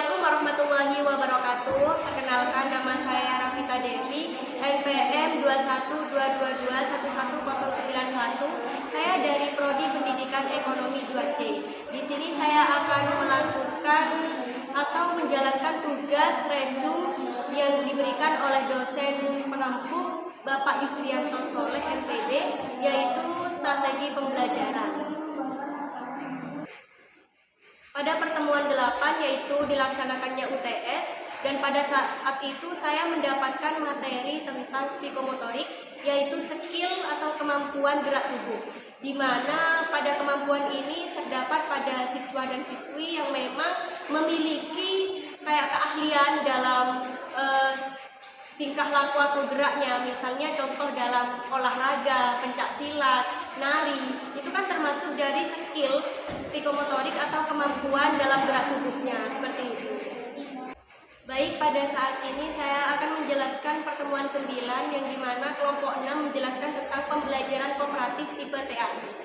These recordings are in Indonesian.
Assalamualaikum warahmatullahi wabarakatuh. Perkenalkan, nama saya Rafita Devi, NPM 21222111091. Saya dari Prodi Pendidikan Ekonomi 2C. Di sini saya akan melakukan atau menjalankan tugas resum yang diberikan oleh dosen pengampu Bapak Yusrianto Soleh MPD, yaitu strategi pembelajaran. Pada pertemuan 8 yaitu dilaksanakannya UTS, dan pada saat itu saya mendapatkan materi tentang psikomotorik, yaitu skill atau kemampuan gerak tubuh, di mana pada kemampuan ini terdapat pada siswa dan siswi yang memang memiliki keahlian dalam tingkah laku atau geraknya, misalnya contoh dalam olahraga, pencak silat, nari, itu kan termasuk dari skill psikomotorik atau kemampuan dalam gerak tubuhnya, seperti itu. Baik, pada saat ini saya akan menjelaskan pertemuan 9 yang dimana kelompok 6 menjelaskan tentang pembelajaran kooperatif tipe TAI.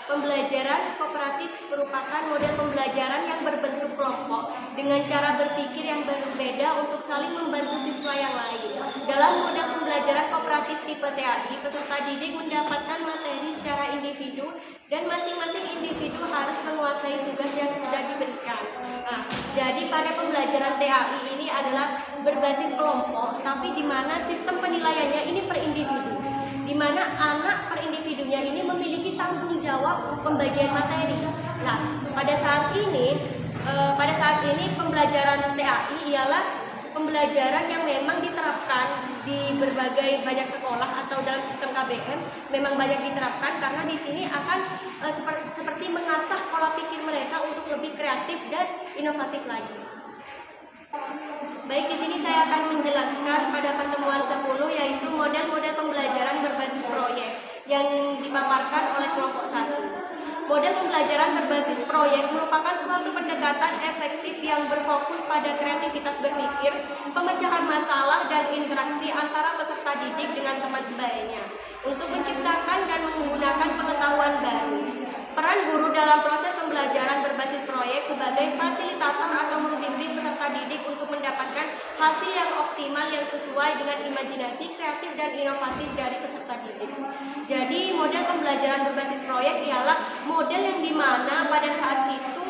Pembelajaran kooperatif merupakan model pembelajaran yang berbentuk kelompok dengan cara berpikir yang berbeda untuk saling membantu siswa yang lain. Dalam model pembelajaran kooperatif tipe TAI, peserta didik mendapatkan materi secara individu dan masing-masing individu harus menguasai tugas yang sudah diberikan. Jadi pada pembelajaran TAI ini adalah berbasis kelompok, tapi di mana sistem penilaiannya ini per individu, di mana anak per individunya ini memiliki tanggung jawab pembagian materi. Pada saat ini pembelajaran TAI ialah pembelajaran yang memang diterapkan di berbagai banyak sekolah atau dalam sistem KBM memang banyak diterapkan, karena di sini akan seperti mengasah pola pikir mereka untuk lebih kreatif dan inovatif lagi. Baik, di sini saya akan menjelaskan pada pertemuan 10 yaitu model-model pembelajaran berbasis proyek yang dipaparkan oleh kelompok 1. Model pembelajaran berbasis proyek merupakan suatu pendekatan efektif yang berfokus pada kreativitas berpikir, pemecahan masalah, dan interaksi antara peserta didik dengan teman sebayanya untuk menciptakan dan menggunakan pengetahuan baru. Peran guru dalam proses pembelajaran berbasis proyek sebagai fasilitator atau membimbing peserta didik untuk mendapatkan hasil yang optimal yang sesuai dengan imajinasi, kreatif, dan inovatif dari peserta didik. Jadi model pembelajaran berbasis proyek ialah model yang dimana pada saat itu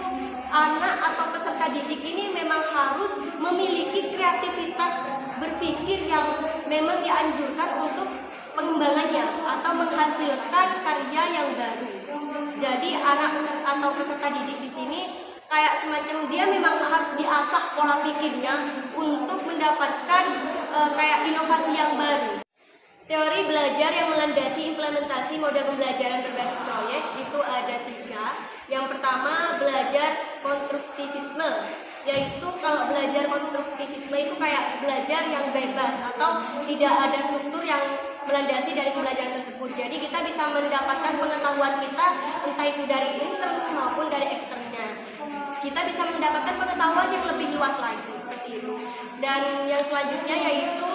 anak atau peserta didik ini memang harus memiliki kreativitas berpikir yang memang dianjurkan untuk pengembangannya atau menghasilkan karya yang baru. Jadi anak atau peserta didik di sini kayak semacam dia memang harus diasah pola pikirnya untuk mendapatkan kayak inovasi yang baru. Teori belajar yang melandasi implementasi model pembelajaran berbasis proyek itu ada 3. Yang pertama, belajar konstruktivisme, yaitu kalau belajar konstruktivisme itu kayak belajar yang bebas atau tidak ada struktur yang melandasi dari pembelajaran tersebut. Jadi kita bisa mendapatkan pengetahuan kita entah itu dari intern maupun dari eksternnya. Kita bisa mendapatkan pengetahuan yang lebih luas lagi, seperti itu. Dan yang selanjutnya yaitu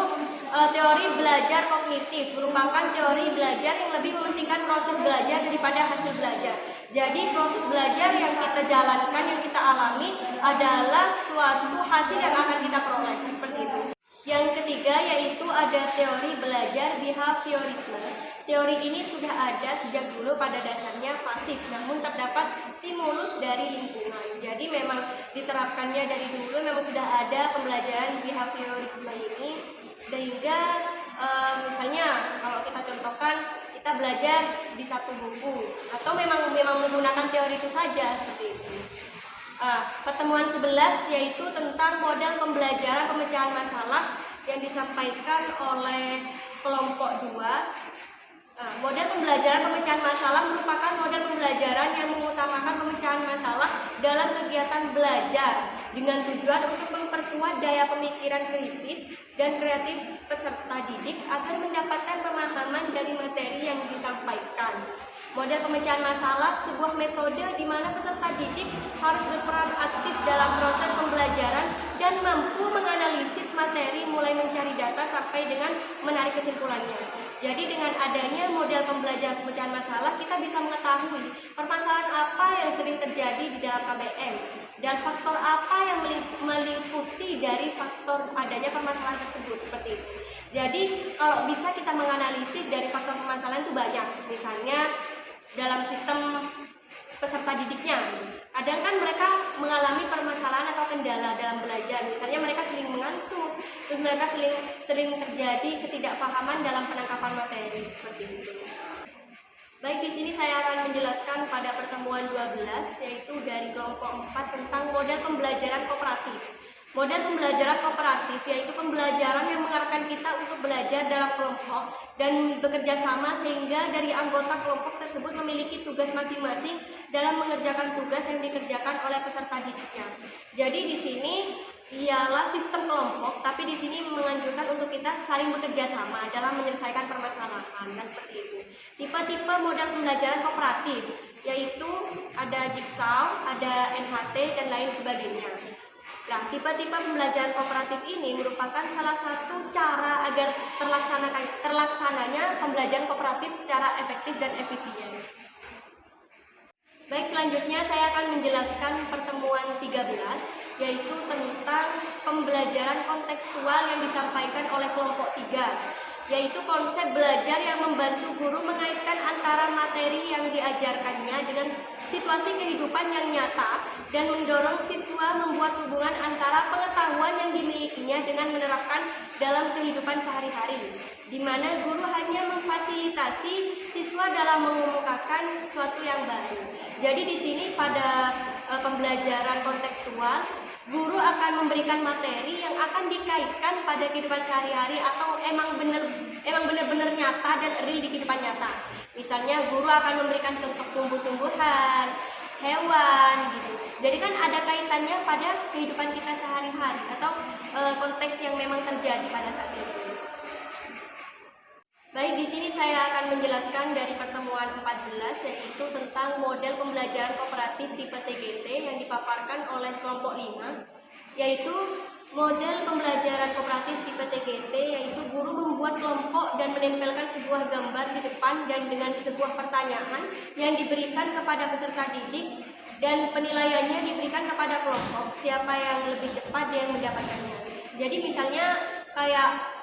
teori belajar kognitif, merupakan teori belajar yang lebih mementingkan proses belajar daripada hasil belajar. Jadi proses belajar yang kita jalankan, yang kita alami adalah suatu hasil yang akan kita peroleh, seperti itu. Yang ketiga yaitu ada teori belajar behaviorisme. Teori ini sudah ada sejak dulu, pada dasarnya pasif, namun terdapat stimulus dari lingkungan. Jadi memang diterapkannya dari dulu, memang sudah ada pembelajaran behaviorisme ini, sehingga misalnya kalau kita contohkan, kita belajar di satu buku atau memang menggunakan teori itu saja, seperti itu. Pertemuan 11 yaitu tentang model pembelajaran pemecahan masalah yang disampaikan oleh kelompok 2. Model pembelajaran pemecahan masalah merupakan model pembelajaran yang mengutamakan pemecahan masalah dalam kegiatan belajar dengan tujuan untuk memperkuat daya pemikiran kritis dan kreatif peserta didik agar mendapatkan pemahaman dari materi yang disampaikan. Model pemecahan masalah sebuah metode di mana peserta didik harus berperan aktif dalam proses pembelajaran dan mampu menganalisis materi mulai mencari data sampai dengan menarik kesimpulannya. Jadi dengan adanya model pembelajaran pemecahan masalah, kita bisa mengetahui permasalahan apa yang sering terjadi di dalam KBM. dan faktor apa yang meliputi dari faktor adanya permasalahan tersebut, seperti itu. Jadi kalau bisa kita menganalisis dari faktor permasalahan itu banyak, misalnya dalam sistem peserta didiknya. Kadang kan mereka mengalami permasalahan atau kendala dalam belajar, misalnya mereka sering mengantuk, terus mereka sering terjadi ketidakpahaman dalam penangkapan materi, seperti itu. Baik, di sini saya akan menjelaskan pada pertemuan 12, yaitu dari kelompok 4 tentang model pembelajaran kooperatif. Model pembelajaran kooperatif yaitu pembelajaran yang mengarahkan kita untuk belajar dalam kelompok dan bekerja sama, sehingga dari anggota kelompok tersebut memiliki tugas masing-masing dalam mengerjakan tugas yang dikerjakan oleh peserta didiknya. Jadi di sini ialah sistem kelompok, tapi di sini menganjurkan untuk kita saling bekerja sama dalam menyelesaikan permasalahan, dan seperti itu. Tipe-tipe model pembelajaran kooperatif yaitu ada jigsaw, ada NHT, dan lain sebagainya. Nah, tipe-tipe pembelajaran kooperatif ini merupakan salah satu cara agar terlaksananya pembelajaran kooperatif secara efektif dan efisien. Baik, selanjutnya saya akan menjelaskan pertemuan 13, yaitu tentang pembelajaran kontekstual yang disampaikan oleh kelompok 3, yaitu konsep belajar yang membantu guru mengaitkan antara materi yang diajarkannya dengan situasi kehidupan yang nyata dan mendorong siswa membuat hubungan antara pengetahuan yang dimilikinya dengan menerapkan dalam kehidupan sehari-hari, di mana guru hanya memfasilitasi siswa dalam mengemukakan sesuatu yang baru. Jadi di sini pada pembelajaran kontekstual, guru akan memberikan materi yang akan dikaitkan pada kehidupan sehari-hari atau emang benar-benar nyata dan real di kehidupan nyata. Misalnya guru akan memberikan contoh tumbuh-tumbuhan, hewan gitu. Jadi kan ada kaitannya pada kehidupan kita sehari-hari atau konteks yang memang terjadi pada saat itu. Baik, di sini saya akan menjelaskan dari pertemuan 14, yaitu tentang model pembelajaran kooperatif tipe TGT yang dipaparkan oleh kelompok 5, yaitu model pembelajaran kooperatif tipe TGT yaitu guru membuat kelompok dan menempelkan sebuah gambar di depan dan dengan sebuah pertanyaan yang diberikan kepada peserta didik, dan penilaiannya diberikan kepada kelompok siapa yang lebih cepat dia yang mendapatkannya. Jadi misalnya kayak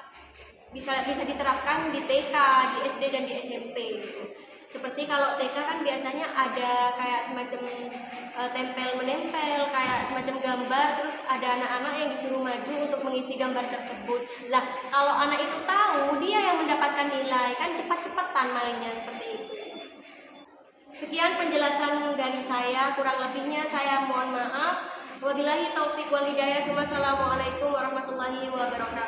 bisa diterapkan di TK, di SD, dan di SMP gitu. Seperti kalau TK kan biasanya ada kayak semacam tempel-menempel, kayak semacam gambar, terus ada anak-anak yang disuruh maju untuk mengisi gambar tersebut. Lah, kalau anak itu tahu, dia yang mendapatkan nilai, kan cepat-cepatan mainnya, seperti itu. Sekian penjelasan dari saya, kurang lebihnya saya mohon maaf. Wabillahi taufiq wal hidayah. Wassalamualaikum warahmatullahi wabarakatuh.